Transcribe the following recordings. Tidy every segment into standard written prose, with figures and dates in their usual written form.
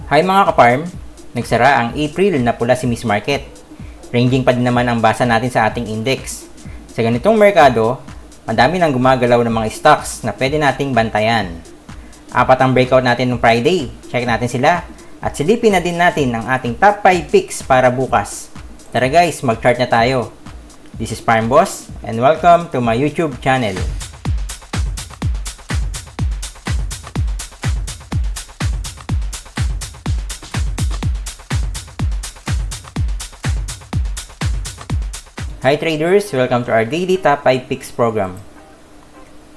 Hi mga ka-farm! Nagsara ang April na pula si Miss Market. Ranging pa din naman ang basa natin sa ating index. Sa ganitong merkado, madami nang gumagalaw ng mga stocks na pwede nating bantayan. 4 ang breakout natin noong Friday. Check natin sila. At silipin na din natin ang ating top 5 picks para bukas. Tara guys, mag-chart na tayo. This is Farm Boss and welcome to my YouTube channel. Hi traders! Welcome to our daily top 5 picks program.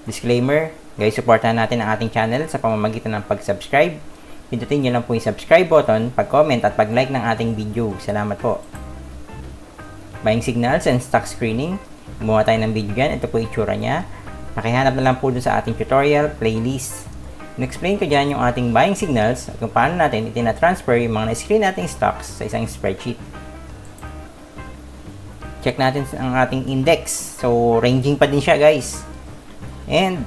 Disclaimer, guys, supportahan natin ang ating channel sa pamamagitan ng pag-subscribe. Pindutin nyo lang po yung subscribe button, pag-comment at pag-like ng ating video. Salamat po. Buying signals and stock screening. Gumawa tayo ng video dyan. Ito po yung itsura niya. Nakihanap na lang po dun sa ating tutorial playlist. In-explain ko dyan yung ating buying signals at kung paano natin itina-transfer yung mga na-screen nating stocks sa isang spreadsheet. Check natin ang ating index. So, ranging pa din siya, guys. And,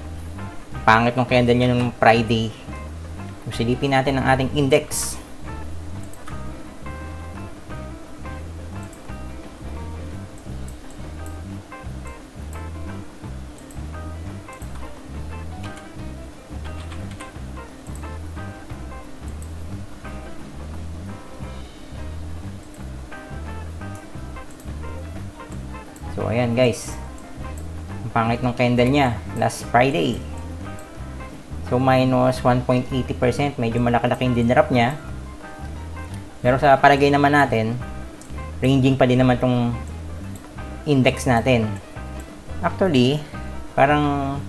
pangit ng candle niya nung Friday. So, silipin natin ang ating index. So, ayan guys. Ang pangit ng candle niya last Friday. So, minus 1.80%. Medyo malaki-laking dinrap niya. Pero sa palagay naman natin, ranging pa din naman tong index natin. Actually, parang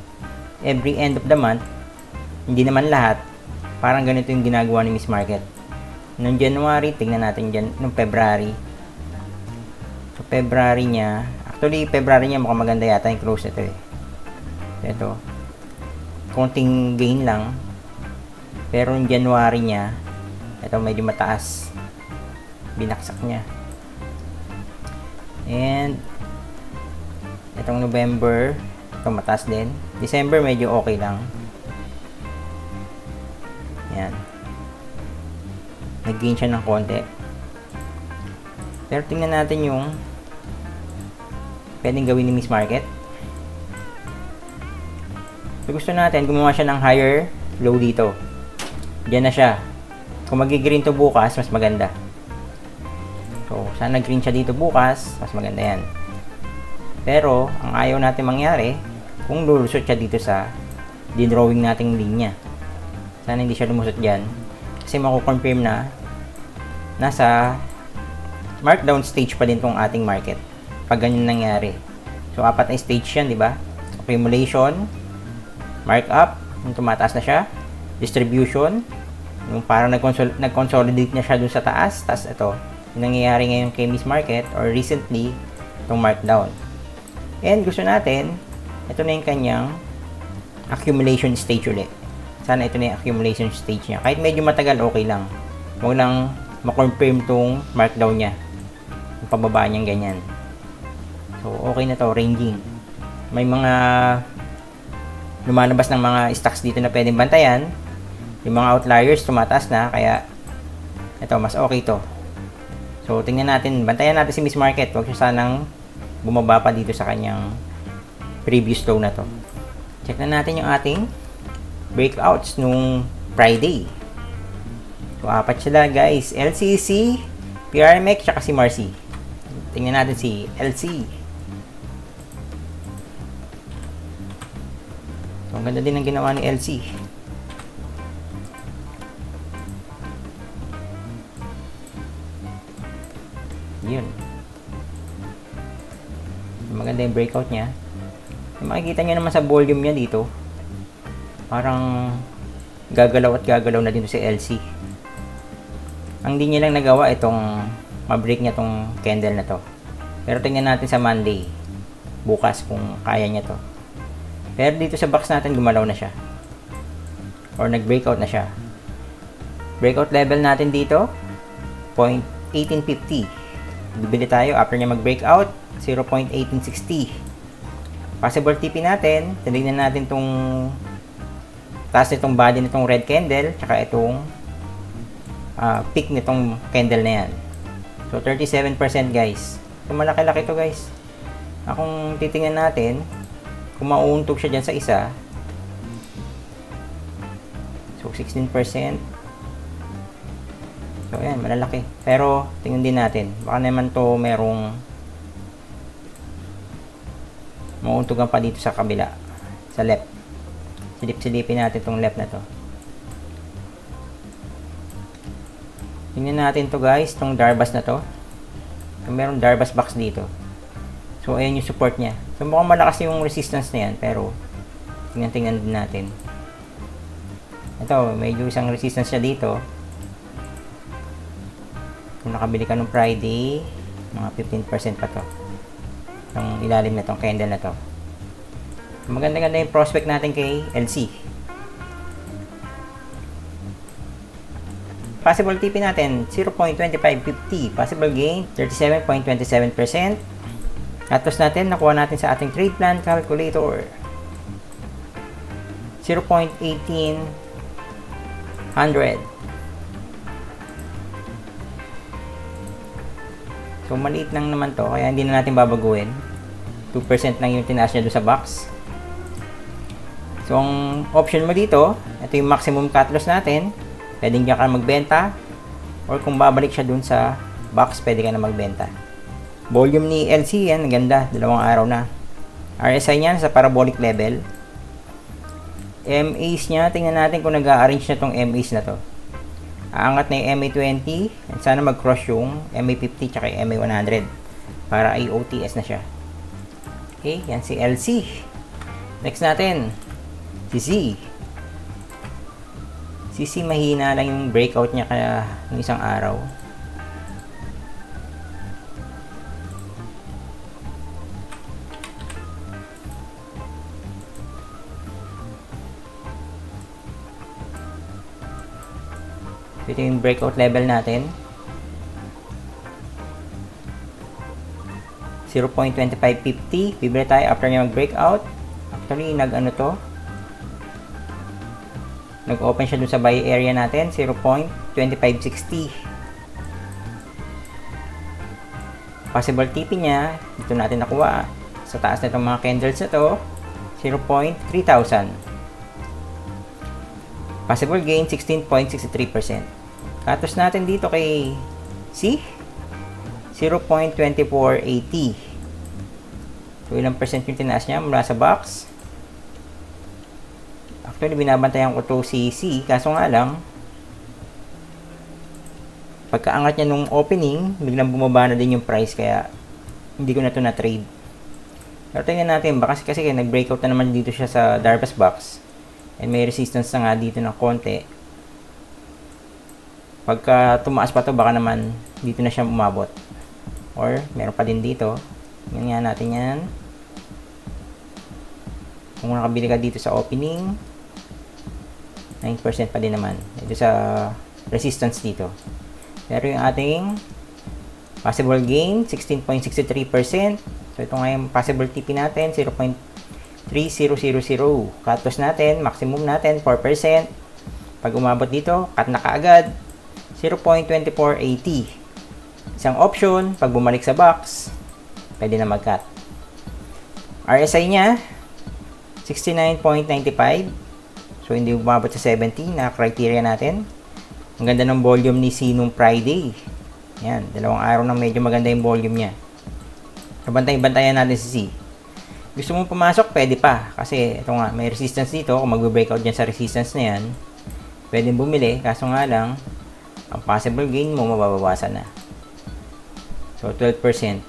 every end of the month, hindi naman lahat, parang ganito yung ginagawa ni Miss Market. Noong January, tingnan natin dyan, noong February. So, February niya, actually, February niya mukhang maganda yata yung close nito eh. Ito. Konting gain lang. Pero yung January niya, ito medyo mataas. Binaksak niya. And, itong November, ito mataas din. December medyo okay lang. Yan. Nag-gain siya ng konti. Pero tingnan natin yung pwedeng gawin ni Miss Market. So, gusto natin, gumawa siya ng higher low dito. Diyan na siya. Kung mag-green to bukas, mas maganda. So, sana green siya dito bukas, mas maganda yan. Pero, ang ayaw natin mangyari, kung lulusot siya dito sa dinrawing nating linya. Sana hindi siya lumusot dyan. Kasi makukonfirm na nasa markdown stage pa din tong ating market. Pag ganyan nangyari. So, 4 na stage yan, di ba? Accumulation, markup, yung tumataas na siya, distribution, yung parang nag-consolidate na siya dun sa taas, tas ito, yung nangyayari ngayon kay Miss Market, or recently, itong markdown. And gusto natin, ito na yung kanyang accumulation stage ulit. Sana ito na yung accumulation stage niya. Kahit medyo matagal, okay lang. Huwag lang ma-confirm tong markdown niya. Yung pababa niyang ganyan. So, okay na to, ranging. May mga lumalabas ng mga stocks dito na pwedeng bantayan. Yung mga outliers, tumataas na, kaya ito, mas okay to. So, tingnan natin, bantayan natin si Miss Market. Huwag siya sanang bumaba pa dito sa kanyang previous low na to. Check na natin yung ating breakouts nung Friday. So, 4 sila guys. LCC, PRMX, tsaka si Marcy. Tingnan natin si LC. So, ang ganda din ang ginawa ni LC. Yun. Maganda yung breakout niya. Makikita nyo naman sa volume niya dito. Parang gagalaw at gagalaw na dito si LC. Ang di niya lang nagawa itong ma-break niya tong candle na to. Pero tingnan natin sa Monday. Bukas kung kaya niya to. Pero dito sa box natin gumalaw na siya. Or nag-breakout na siya. Breakout level natin dito 0.1850. Bibili tayo after niya mag-breakout 0.1860. Possible TP natin, tinignan natin tong taas nitong body nitong red candle, tsaka itong peak nitong candle na yan. So 37% guys. So malaki-laki to guys. Kung titingnan natin, kung mauuntog siya dyan sa isa, so 16%. So ayan, malalaki. Pero tingnan din natin, baka naman to merong mauuntugan pa dito sa kabila, sa left. Silip-silipin natin tong left na to. Tingnan natin to guys, tong Darbas na to. So, merong Darbas box dito. So ayan yung support niya. So mukhang malakas yung resistance na yan, pero tingnan din natin. Ito, medyo isang resistance siya dito. Kung nakabili ka nung Friday, mga 15% pa to. Yung ilalim na tong candle na to. Maganda-ganda yung prospect natin kay LC. Possible TP natin, 0.2550. Possible gain, 37.27%. Atos natin, nakuha natin sa ating trade plan calculator. 0.1800. So, maliit lang naman to, kaya hindi na natin babaguhin. 2% lang yung tinaas niya doon sa box. So, ang option mo dito, ito yung maximum cut loss natin. Pwede ka magbenta, or kung babalik siya dun sa box, pwede ka na magbenta. Volume ni LC yan, ganda, 2 araw na. RSI niya sa parabolic level. MAs niya, tingnan natin kung nag-a-arrange na tong MAs na to. Aangat na yung MA20, at sana mag-cross yung MA50 tsaka yung MA100 para IOTS na siya. Okay, yan si LC. Next natin, si C. CC mahina lang yung breakout niya kaya ng isang araw. Ito yung breakout level natin. 0.2550. Bibili tayo after niya mag-breakout. Actually, nag-ano to? Nag-open siya dun sa buy area natin, 0.2560. Possible TP niya, dito natin nakuha. Sa taas na itong mga candles na to, 0.3000. Possible gain, 16.63%. Katos natin dito kay C, 0.2480. So, ilang percent yung tinaas niya mula sa box? Actually, binabantayan ko to si C, kaso nga lang, pagkaangat niya nung opening, biglang bumaba na din yung price, kaya hindi ko na to na-trade. Pero tingnan natin, baka kasi nag-breakout na naman dito siya sa Darbas box, and may resistance na nga dito ng konti. Pagka tumaas pa to, baka naman dito na siya umabot. Or, meron pa din dito. Tingnan nga natin yan. Kung nakabili ka dito sa opening, 9% pa din naman. Ito sa resistance dito. Pero yung ating possible gain, 16.63%. So, ito nga yung possible TP natin, 0.3000. Cut loss natin, maximum natin, 4%. Pag umabot dito, cut na kaagad, 0.2480. Isang option, pag bumalik sa box, pwede na mag-cut. RSI niya, 69.95. So, hindi bumabot sa 70 na criteria natin. Ang ganda ng volume ni C nung Friday. Yan, 2 araw na medyo maganda yung volume niya. So, bantayan natin si C. Gusto mong pumasok, pwede pa. Kasi, ito nga, may resistance dito. Kung mag-breakout dyan sa resistance na yan, pwede bumili. Kaso nga lang, ang possible gain mo, mababawasan na. So, 12%.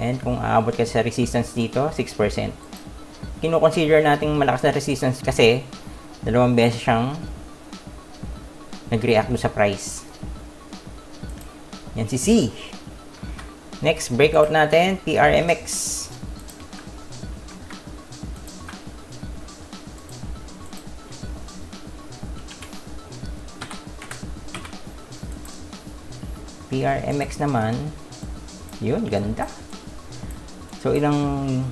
And, kung aabot ka sa resistance dito, 6%. Kino-consider nating malakas na resistance kasi, 2 beses siyang nag-react sa price. Yan si C. Next, breakout natin, PRMX. PRMX naman, yun, ganda. So, ilang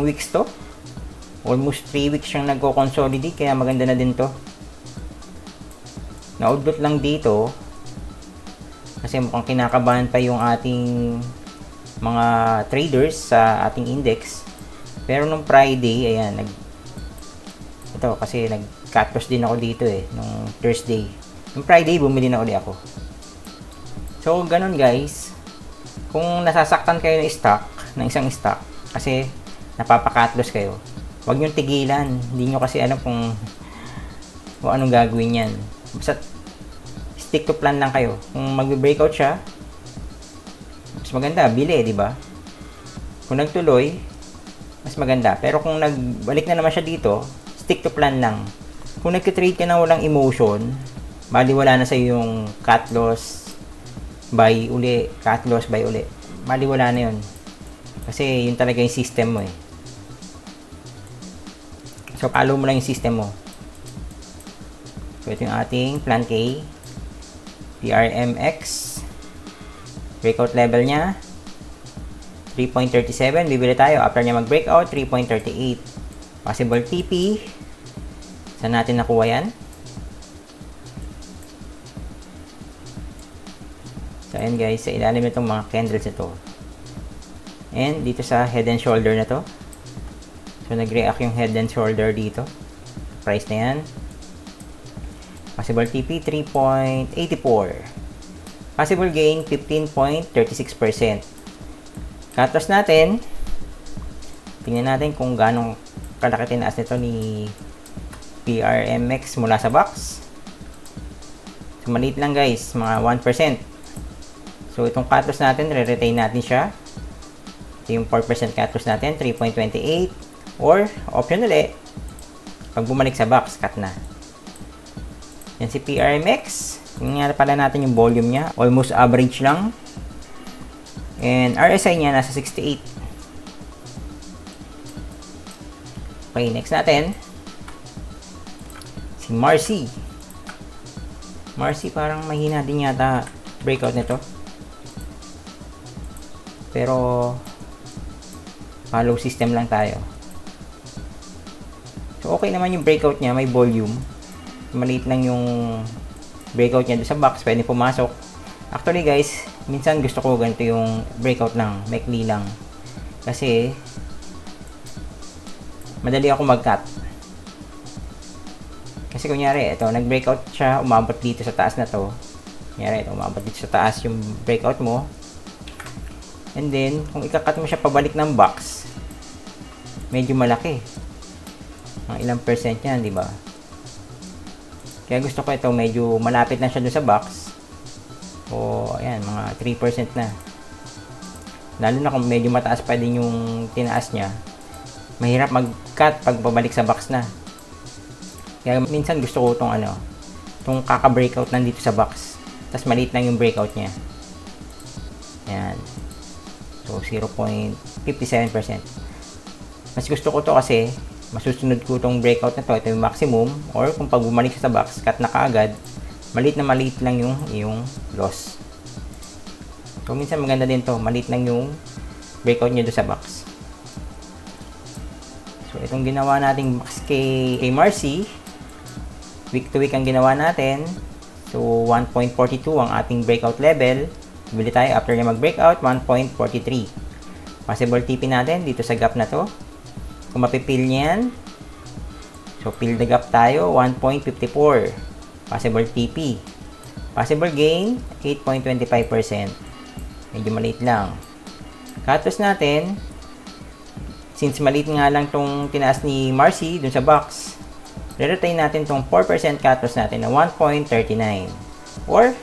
weeks to? Almost 3 weeks siyang nagko-consolidate, kaya maganda na din to. Naudlot lang dito, Kasi mukhang kinakabahan pa yung ating mga traders sa ating index. Pero nung Friday, ayan, ito kasi nag-cut loss din ako dito nung Thursday. Nung Friday, bumili na ulit ako. So, ganun guys. Kung nasasaktan kayo ng isang stock, kasi napapa-cut loss kayo, huwag nyo tigilan. Hindi nyo kasi alam kung anong gagawin yan. Basta stick to plan lang kayo. Kung magbe-breakout siya, mas maganda, bili, di ba? Kung nagtuloy, mas maganda. Pero kung nagbalik na naman siya dito, stick to plan lang. Kung nagka-trade ka na walang emotion, maliwala na sa yung cut loss, buy uli, cut loss, buy uli. Maliwala na yun. Kasi yun talaga yung system mo So, follow mo lang yung system mo. So, ito yung ating plan K. PRMX. Breakout level niya. 3.37. Bibili tayo. After niya mag-breakout, 3.38. Possible TP. Saan natin nakuha yan? So, ayan guys. Sa ilalim nitong mga candles ito. And dito sa head and shoulder na to. So, nag-react yung head and shoulder dito. Price na yan. Possible TP, 3.84. Possible gain, 15.36%. Cut loss natin. Tingnan natin kung ganong kalaki tinaas nito ni PRMX mula sa box. So, maliit lang guys, mga 1%. So, itong cut loss natin, re-retain natin siya. Ito yung 4% cut loss natin, 3.28. Or, option ulit. Pag bumalik sa box, cut na. Yan si PRMX. Tingnan pala natin yung volume niya. Almost average lang. And RSI niya nasa 68. Okay, next natin. Si Marcy. Marcy parang mahina din yata breakout nito. Pero follow system lang tayo. So okay naman yung breakout niya, may volume. Maliit lang yung breakout niya doon sa box, pwede pumasok. Actually guys, minsan gusto ko ganito yung breakout lang, maikli lang. Kasi madali ako mag-cut. Kasi kunyari, ito, nag-breakout siya, umabot dito sa taas na to. Kunyari, ito, umabot dito sa taas yung breakout mo. And then, kung ikakat mo siya pabalik ng box, medyo malaki. Mga ilang percent yan, di ba? Kaya gusto ko ito, medyo malapit na siya doon sa box. O, ayan, mga 3% na. Lalo na kung medyo mataas pa din yung tinaas niya. Mahirap mag-cut pag pabalik sa box na. Kaya minsan gusto ko itong kaka-breakout nandito sa box. Tapos maliit lang yung breakout niya. Ayan. So, 0.57%. Mas gusto ko to kasi masusunod ko itong breakout na to. Ito yung maximum. Or kung pag bumalik sa box, cut na kaagad, maliit lang yung loss. So, minsan maganda din to. Maliit lang yung breakout niya doon sa box. So, itong ginawa nating box kay Marcy, week to week ang ginawa natin. So, 1.42 ang ating breakout level. Bili tayo after niya mag-breakout, 1.43. Possible TP natin dito sa gap na to. Kung mapipil niya yan, so fill the gap tayo, 1.54. Possible TP. Possible gain, 8.25%. Medyo maliit lang. Cut loss natin, since maliit nga lang tong tinaas ni Marcy dun sa box, re-retain natin tong 4% cut loss natin na 1.39. Or,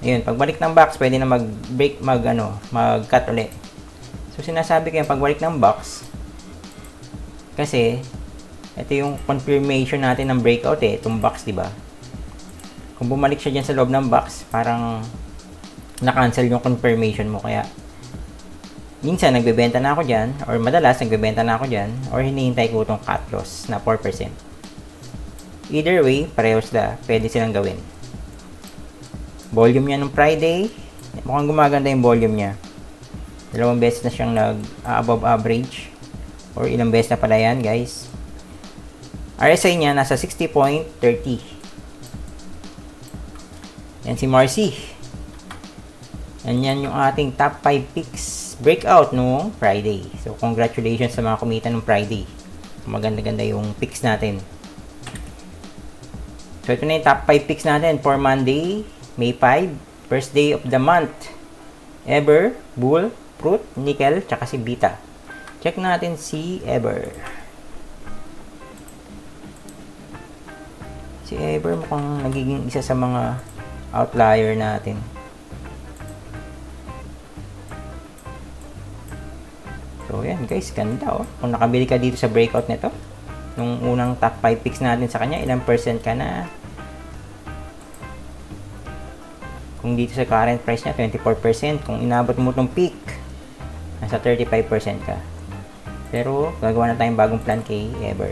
ayun, pagbalik ng box, pwede na mag-cut ulit. So, sinasabi ko yung pagbalik ng box, kasi, ito yung confirmation natin ng breakout itong box, diba? Kung bumalik siya dyan sa loob ng box, parang na-cancel yung confirmation mo. Kaya, minsan nagbebenta na ako dyan, or madalas nagbebenta na ako dyan, or hinihintay ko itong cut loss na 4%. Either way, parehos na, pwede silang gawin. Volume niya nung Friday, mukhang gumaganda yung volume niya. 2 beses na siyang above average. Or ilang beses na pala yan, guys. RSI niya nasa 60.30. Yan si Marcy. Yan yung ating top 5 picks breakout nung Friday. So, congratulations sa mga kumita nung Friday. Maganda-ganda yung picks natin. So, ito na yung top 5 picks natin for Monday, May 5, first day of the month. Ever, Bull, Fruit, Nickel, tsaka si Beta. Check natin si Ever. Si Ever mukhang nagiging isa sa mga outlier natin. So, yan guys, ganda oh. Kung nakabili ka dito sa breakout nito, nung unang top 5 picks natin sa kanya, ilang percent ka na? Kung dito sa current price niya, 24%. Kung inabot mo itong peak, nasa 35% ka. Pero, gagawa na tayong bagong plan kay Ever.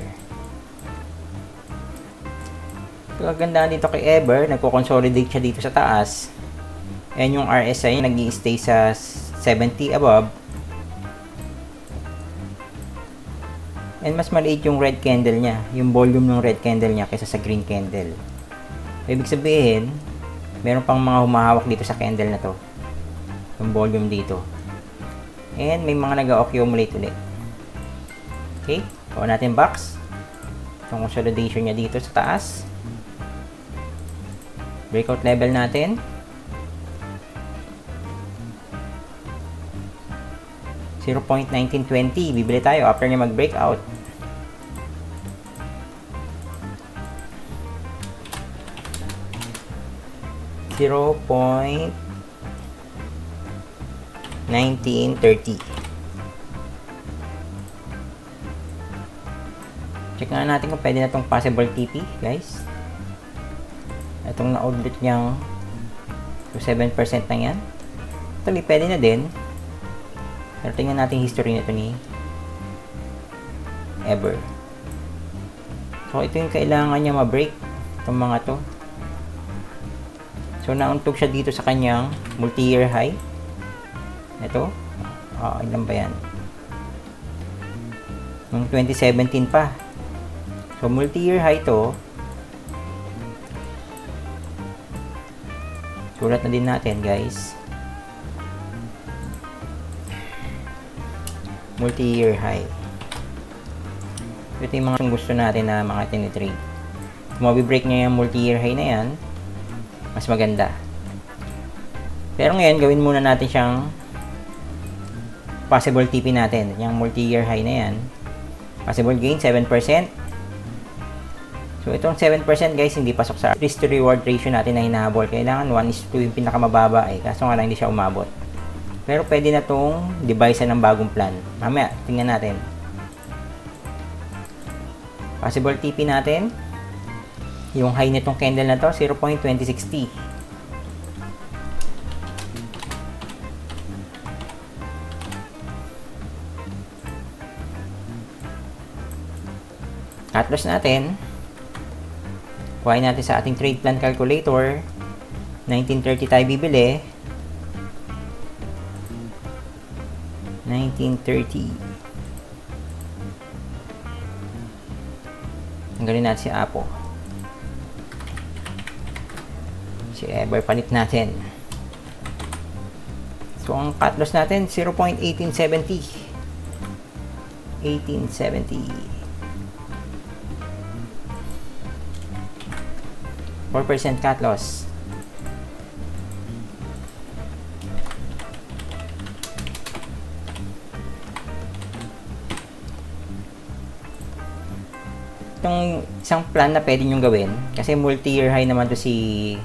So, kagandaan dito kay Ever, nagko-consolidate siya dito sa taas. And yung RSI, nag-i-stay sa 70 above. And mas maliit yung red candle niya, yung volume ng red candle niya kaysa sa green candle. Ibig sabihin, meron pang mga humahawak dito sa candle na to. Yung volume dito. And may mga nag-accumulate ulit. Okay, gawa natin box. Itong consolidation niya dito sa taas. Breakout level natin. 0.1920, bibili tayo after niya mag-breakout. $0.1930. Check nga natin kung pwede na itong possible TP, guys. Itong na-outlet niyang 7% na yan. Actually, pwede na din. Pero tingnan natin history nito ni Ever. So, ito yung kailangan niya ma-break. Itong mga to. So, nauntog siya dito sa kanyang multi-year high. Ito. Ilan ba yan? Noong 2017 pa. So, multi-year high to. Sulat na din natin, guys. Multi-year high. Ito yung mga gusto natin na mga tinitrade. Kung mabibreak niya yung multi-year high na yan, mas maganda. Pero ngayon, gawin muna natin siyang possible TP natin. Yung multi-year high na yan. Possible gain, 7%. So, itong 7% guys, hindi pasok sa risk to reward ratio natin na hinahabol. Kailangan 1:2 yung pinakamababa eh. Kaso nga lang hindi siya umabot. Pero pwede na itong devise ng bagong plan. Mamaya, tingnan natin. Possible TP natin. Yung high nitong candle na to, 0.2060. Cut loss natin. Kuhain natin sa ating trade plan calculator. 1930 tayo bibili. 1930. Tanggalin natin si Apo. Si Ever palit natin. So, ang cut loss natin, 0.1870. 1870. 4% cut loss. Itong isang plan na pwede nyo gawin, kasi multi-year high naman to si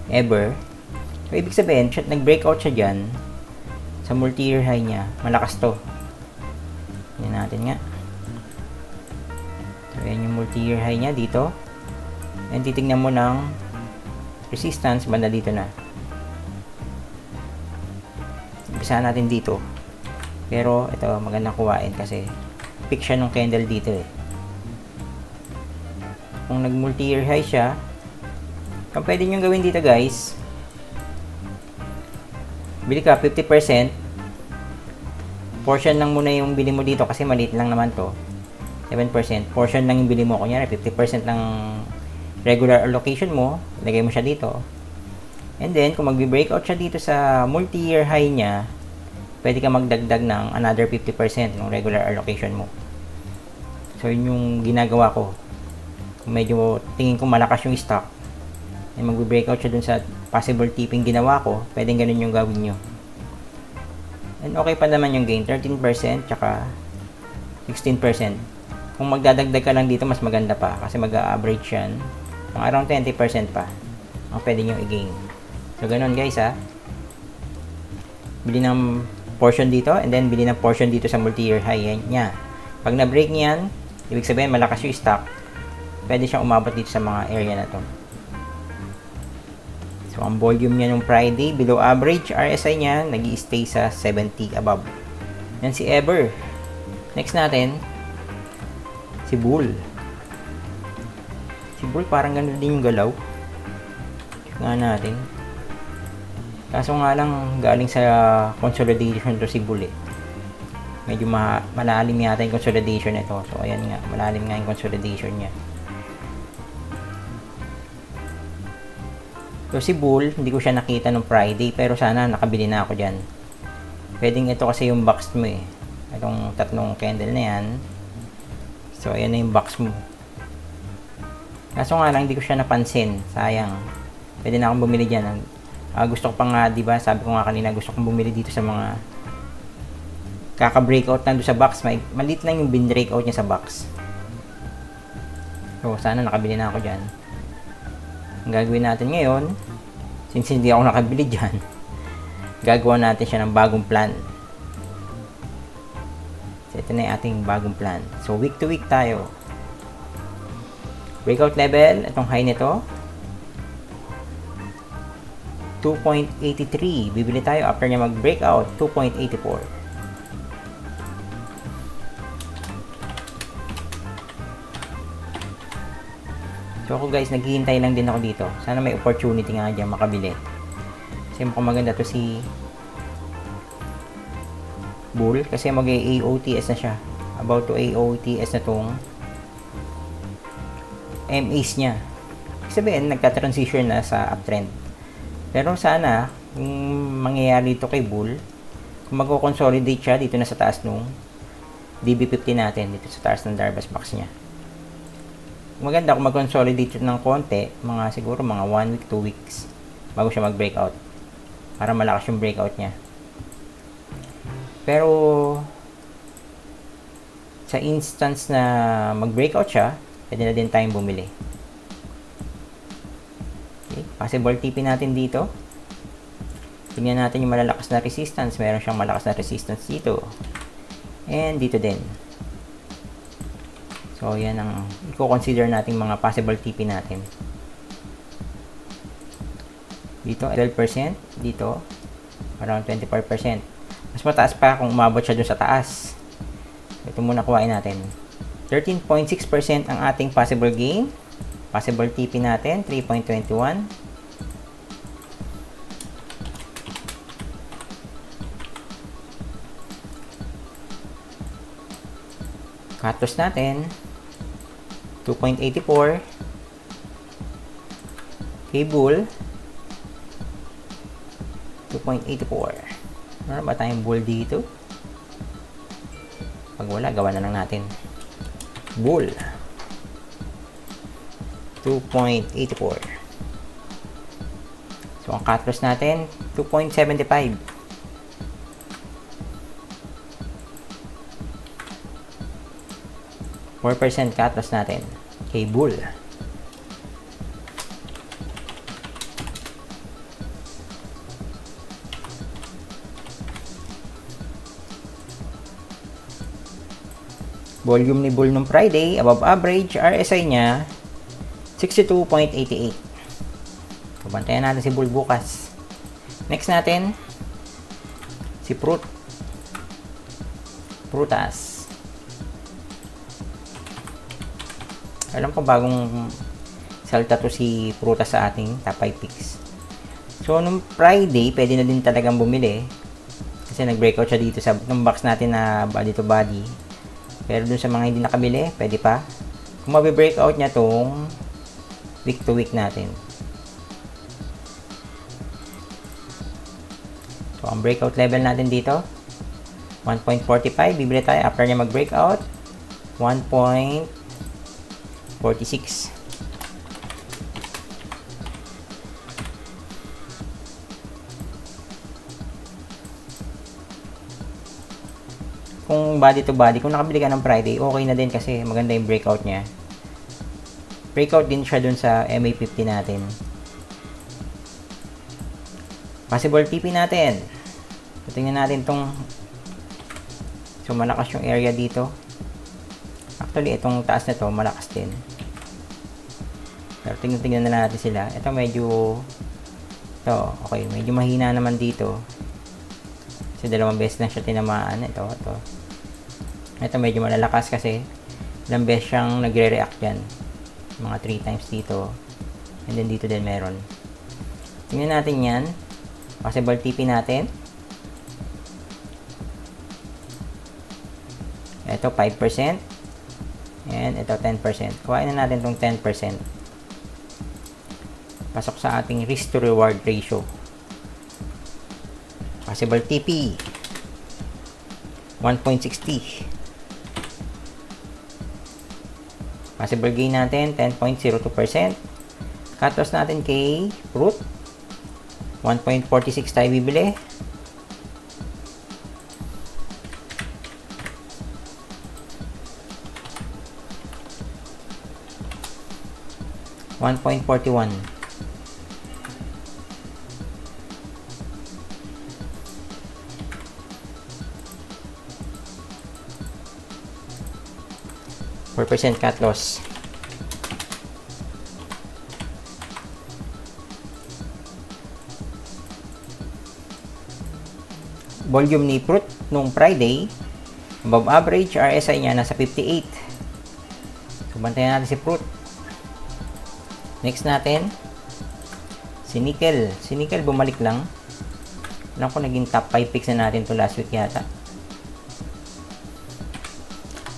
Ever. So, ibig sabihin, nag-breakout siya dyan sa multi-year high niya. Malakas to. Yan natin nga. So, yan yung multi-year high niya dito. And titignan mo ng resistance, banda dito na. Umpisahan natin dito. Pero, ito, magandang kuhain kasi pick siya nung candle dito eh. Kung nag-multi-year high siya, kung pwede nyo gawin dito guys, bili ka 50%, portion lang muna yung bili mo dito kasi maliit lang naman to, 7%, portion lang yung bili mo, kunyari 50% ng regular allocation mo, lagay mo siya dito, And then, kung magbe-breakout siya dito sa multi-year high niya, pwede ka magdagdag ng another 50% ng regular allocation mo. So, yun yung ginagawa ko. Kung medyo tingin ko malakas yung stock, ay magbe-breakout siya dun sa possible tipping ginawa ko, pwedeng ganun yung gawin nyo. And okay pa naman yung gain, 13% tsaka 16%. Kung magdadagdag ka lang dito, mas maganda pa kasi mag-a-average yan. Mga around 20% pa ang pwede nyo i-gain. So, ganun guys ha. Bili ng portion dito and then bili ng portion dito sa multi-year high niya. Pag na-break niyan, ibig sabihin malakas yung stock, pwede siyang umabot dito sa mga area na to. So, ang volume niya nung Friday, below average, RSI niya, nag-i-stay sa 70 above. Yan si Ever. Next natin, si Bull. Si Bull, parang ganun din yung galaw. Check nga natin. Kaso nga lang, galing sa consolidation to si Bull eh. Medyo malalim yata yung consolidation nito. So, ayan nga, malalim nga yung consolidation niya. So, si Bull, hindi ko siya nakita nung Friday, pero sana nakabili na ako dyan. Pwedeng ito kasi yung box mo eh. Itong tatlong candle na yan. So, ayan na yung box mo. Kaso nga lang, hindi ko siya napansin. Sayang. Pwede na akong bumili dyan. Gusto ko pa nga, diba, sabi ko nga kanina, gusto kong bumili dito sa mga kaka-breakout na doon sa box. Maliit lang yung bin-breakout niya sa box. So, sana nakabili na ako dyan. Ang gagawin natin ngayon, since hindi ako nakabili dyan, gagawa natin siya ng bagong plan. So, ito na yung ating bagong plan. So, week to week tayo. Breakout level, itong high nito, 2.83. Bibili tayo after niya mag-breakout, 2.84. So ako guys, naghihintay lang din ako dito. Sana may opportunity nga dyan makabili. Kasi mukhang maganda to si Bull. Kasi mag-AOTS na siya. About to AOTS na tong MAs niya. Sabihin, nagka-transition na sa uptrend. Pero sana, kung mangyayari ito kay Bull, kung mag-consolidate siya dito na sa taas nung DB50 natin, dito sa taas ng Darvas Box niya. Maganda kung mag-consolidate ng konti, siguro mga 1 week, 2 weeks, bago siya mag-breakout. Para malakas yung breakout niya. Pero, sa instance na mag-breakout siya, pwede na din tayong bumili. Okay, possible TP natin dito. Tingnan natin yung malalakas na resistance. Meron siyang malakas na resistance dito. And dito din. So, yan ang i-consider natin mga possible TP natin. Dito, 12%. Dito, around 24%. Mas mataas pa kung umabot siya dun sa taas. Ito muna kuhain natin. 13.6% ang ating possible gain. Possible TP natin, 3.21. Cut loss natin, 2.84. Kay Bull, 2.84. Meron ba tayong Bull dito? Pag wala, gawa na lang natin. Bull, 2.84. So, ang cut loss natin, 2.75. % cut loss natin kay Bull. Volume ni Bull nung Friday, above average. RSI niya, 62.88. So, bantayan natin si Bull bukas. Next natin, si Prutas. Alam ko bagong salta to si Prutas sa ating top 5 picks. So, nung Friday, pwede na din talagang bumili. Kasi nag-breakout siya dito sa nung box natin na body to body. Pero dun sa mga hindi nakabili, pwede pa. Kung mabe-breakout niya tong week to week natin. So, ang breakout level natin dito, 1.45. Bibili tayo after niya mag-breakout, 1.46. Kung body to body, kung nakabili ka ng Friday, okay na din kasi maganda yung breakout niya. Breakout din siya dun sa MA50 natin. Possible TP natin. So, tingnan natin tong, so malakas yung area dito. Actually, itong taas na to, malakas din. Pero tingnan na natin sila. Ito medyo, okay, medyo mahina naman dito. Kasi dalawang beses na siya tinamaan. Ito medyo malalakas kasi ilang beses siyang nagre-react yan. Mga 3 times dito. And then dito din meron. Tingnan natin yan. Possible TP natin. Ito 5%. And ito 10%. Kuhain na natin itong 10%. Pasok sa ating risk to reward ratio. Possible TP 1.60. Possible gain natin 10.02%. Cut loss natin kay Fruit 1.46 tayo bibili. $1.41. % cut loss. Volume ni Fruit nung Friday, above average, RSI niya nasa 58. So, bantayan natin si Fruit. Next natin, si Nickel. Si Nickel bumalik lang. Alam ko naging top 5 picks na natin to last week yata.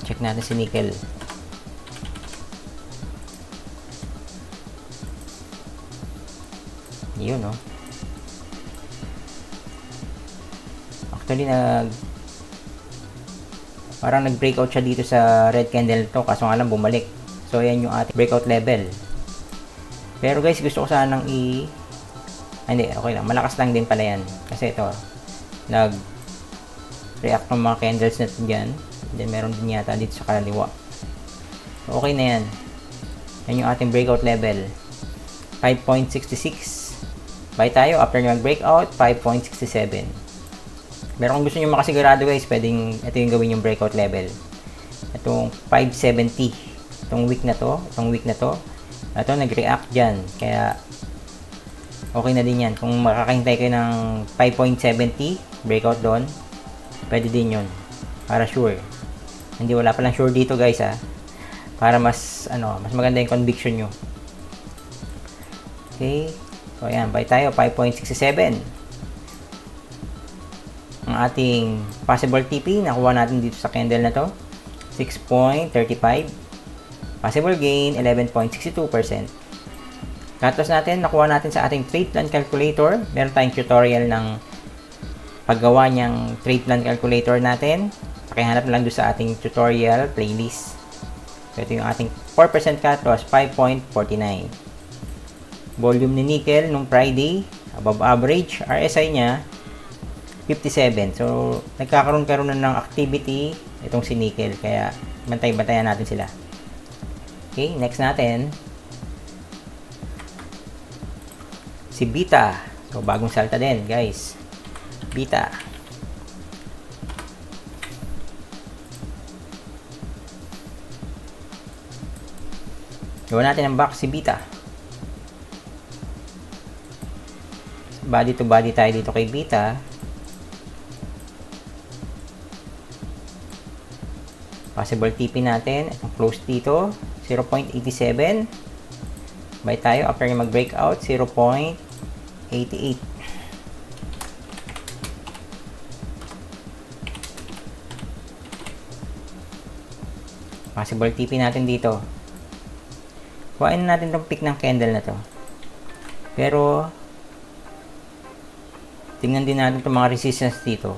Check natin si Nickel. Yun, no? Actually, parang nag-breakout siya dito sa red candle to, kaso nga lang bumalik. So, yan yung ating breakout level. Pero guys, gusto ko sanang hindi, okay lang. Malakas lang din pala yan. Kasi ito, nag-react ng mga candles na dyan. Then, meron din yata dito sa kaliwa. So, okay na yan. Yan yung ating breakout level. 5.66. Buy tayo after nyo mag-breakout, 5.67. Pero kung gusto nyo makasigurado guys, pwedeng ito yung gawin yung breakout level. Itong 570. Itong week na to, ito nag-react dyan. Kaya, okay na din yan. Kung makakahintay kayo ng 5.70, breakout doon, pwede din yun. Para sure. Hindi, wala palang sure dito guys ha. Para mas maganda yung conviction nyo. Okay. So, ayan. Buy tayo. 5.67. Ang ating possible TP, nakuha natin dito sa candle na to. 6.35. Possible gain, 11.62%. Cut loss natin, nakuha natin sa ating trade plan calculator. Meron tayong tutorial ng paggawa niyang trade plan calculator natin. Pakihanap lang doon sa ating tutorial playlist. So, ito yung ating 4% cut loss, 5.49. Volume ni Nickel nung Friday, above average. RSI niya, 57. So, nagkakaroon na ng activity itong si Nickel. Kaya, bantay-bantayan natin sila. Okay, next natin. Si Beta. So, bagong salta din, guys. Beta. Gawa natin ang box si Beta. Body to body tayo dito kay Beta. Possible TP natin. Itong close dito, 0.87. Buy tayo after niya mag-breakout, 0.88. Possible TP natin dito. Kuhain na natin itong pick ng candle na to. Pero, tingnan din natin itong mga resistance dito.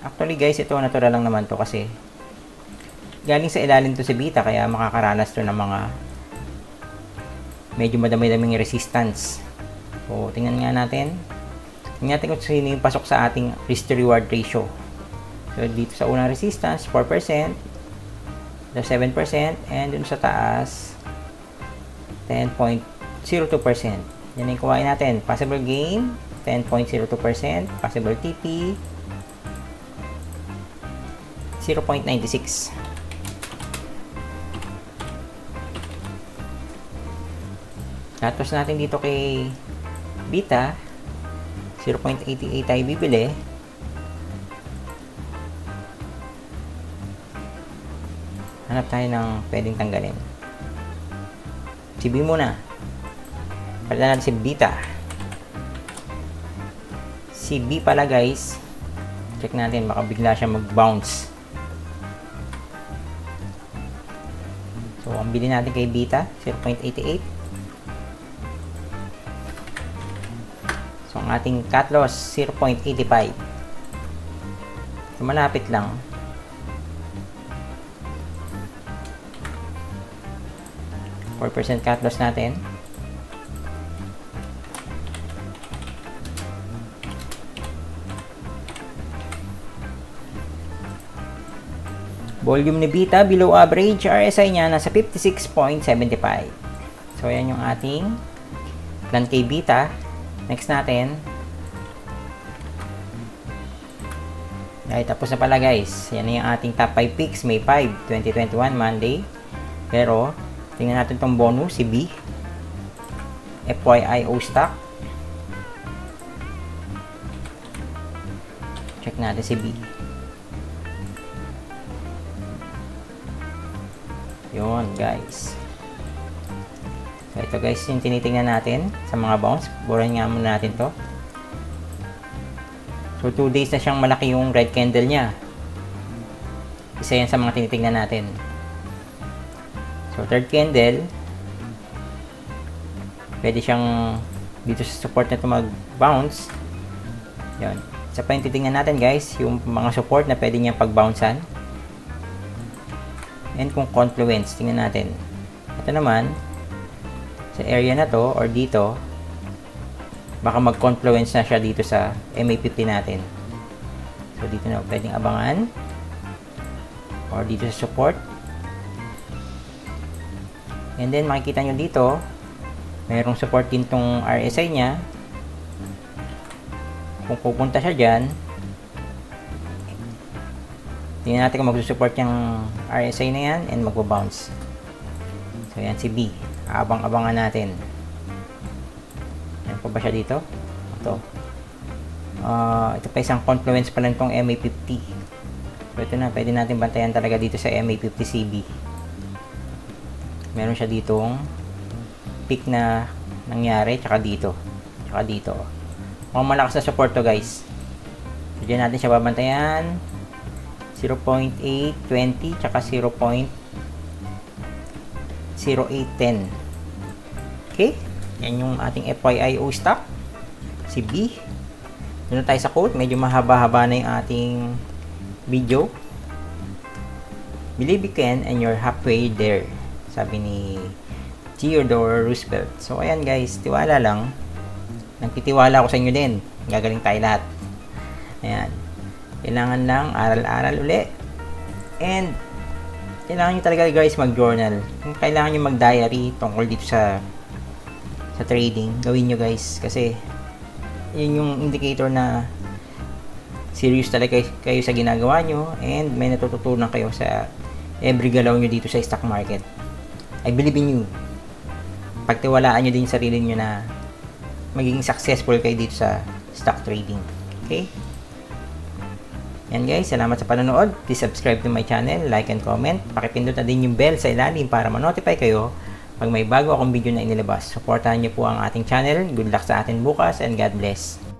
Actually guys, ito natural lang naman to kasi galing sa ilalim to si beta, kaya makakaranas to ng mga medyo madami-daming resistance. So, tingnan nga natin. Tingnan natin kung sino yung pasok sa ating risk to reward ratio. So, dito sa unang resistance, 4%, the 7%, and dun sa taas, 10.02%. Yan yung kuhain natin. Possible gain, 10.02%. Possible TP, 0.96. Tapos natin dito kay beta, 0.88 tayo bibili. Hanap tayo ng pwedeng tanggalin. Si B muna. Palitan natin si beta. Si B pala guys, check natin, baka bigla siya mag-bounce. So, ang bili natin kay beta, 0.88. So, ang ating cut loss, 0.85. So, malapit lang. % cut loss natin. Volume ni beta below average, RSI niya nasa 56.75. So, ayan yung ating plan kay beta. Next natin. Ay, tapos na pala guys. Yan na yung ating top 5 picks. May 5, 2021, Monday. Pero, tingnan natin tong bonus, si B. FYIO stock. Check natin si B. Yun, guys. So, ito guys, yung tinitingnan natin sa mga bounce. Buran nga muna natin to. So, 2 days na siyang malaki yung red candle niya. Isa yan sa mga tinitingnan natin. So, third candle, pwede siyang dito sa support na ito mag-bounce. Yan. Isa pa yung titingnan natin guys, yung mga support na pwede niyang pag-bouncean. And kung confluence, tingnan natin. Ito naman, sa area na to, or dito, baka mag-confluence na siya dito sa MA50 natin. So, dito na, pwedeng abangan. Or dito sa support. And then, makikita nyo dito, mayroong support din tong RSI niya. Kung pupunta siya dyan, tingnan natin kung magsusupport yung RSI na yan and magbo-bounce. So, yan si B. Abang-abangan natin. Yan pa ba siya dito? Ito. Ito pa isang confluence pa lang itong MA50. So, ito na. Pwede natin bantayan talaga dito sa MA50CB. Meron siya ditong peak na nangyari. Tsaka dito. Tsaka dito. Mukhang malakas na support to guys. So, dyan natin siya babantayan. 0.820 tsaka 0.0810. Okay? Yan yung ating FYIO stock. Si B. Doon tayo sa quote. Medyo mahaba-haba na yung ating video. Believe you can and you're halfway there. Sabi ni Theodore Roosevelt. So, ayan guys. Tiwala lang. Nagtitiwala ako sa inyo din. Gagaling tayo lahat. Ayan. Kailangan lang aral-aral uli. And kailangan nyo talaga guys mag-journal. Kailangan nyo mag-diary tungkol dito sa trading. Gawin nyo guys. Kasi yun yung indicator na serious talaga kayo sa ginagawa nyo. And may natututunan kayo sa every galaw nyo dito sa stock market. I believe in you. Pagtiwalaan nyo din yung sarili nyo na magiging successful kayo dito sa stock trading. Okay? Yan guys, salamat sa panonood. Please subscribe to my channel, like and comment. Pakipindot na din yung bell sa ilalim para ma-notify kayo pag may bago akong video na inilabas. Supportahan niyo po ang ating channel. Good luck sa atin bukas and God bless.